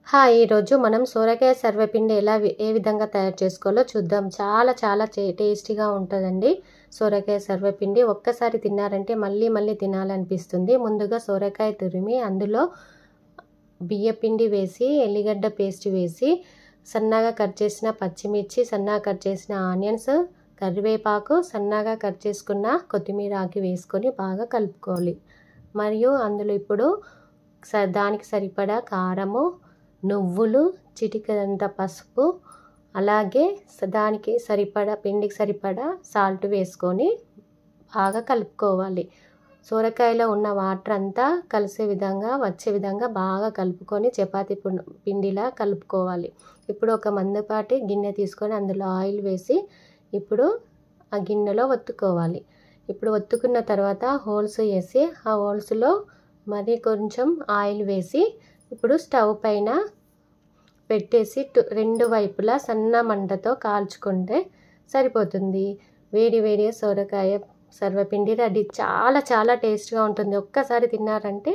ఈరోజు మనం సోరకాయ సర్వపిండి ఏ విధంగా తయారు చేసుకోవాలో చూద్దాం. చాలా చాలా టేస్టీగా ఉంటుందండి సోరకాయ సర్వపిండి. ఒక్కసారి తిన్నారంటే మళ్ళీ మళ్ళీ తినాలనిపిస్తుంది. ముందుగా సోరకాయ తురిమి అందులో బియ్యపిండి వేసి, ఎల్లిగడ్డ పేస్ట్ వేసి, సన్నగా కట్ చేసిన పచ్చిమిర్చి, సన్నగా కట్ చేసిన ఆనియన్స్, కరివేపాకు, సన్నగా కట్ చేసుకున్న కొత్తిమీర ఆకు వేసుకొని బాగా కలుపుకోవాలి. మరియు అందులో ఇప్పుడు దానికి సరిపడా కారము, నువ్వులు, చిటికెడంత పసుపు, అలాగే దానికి సరిపడా పిండికి సరిపడా సాల్ట్ వేసుకొని బాగా కలుపుకోవాలి. సోరకాయలో ఉన్న వాటర్ అంతా కలిసే విధంగా వచ్చే విధంగా బాగా కలుపుకొని చపాతీ పిండిలా కలుపుకోవాలి. ఇప్పుడు ఒక మందపాటి గిన్నె తీసుకొని అందులో ఆయిల్ వేసి ఇప్పుడు ఆ గిన్నెలో ఒత్తుకోవాలి. ఇప్పుడు ఒత్తుకున్న తర్వాత హోల్స్ వేసి ఆ హోల్స్లో మరి కొంచెం ఆయిల్ వేసి ఇప్పుడు స్టవ్ పైన పెట్టేసి రెండు వైపులా సన్న మంటతో కాల్చుకుంటే సరిపోతుంది. వేడి వేడి సోరకాయ సర్వపిండి రెడీ. చాలా చాలా టేస్ట్గా ఉంటుంది. ఒక్కసారి తిన్నారంటే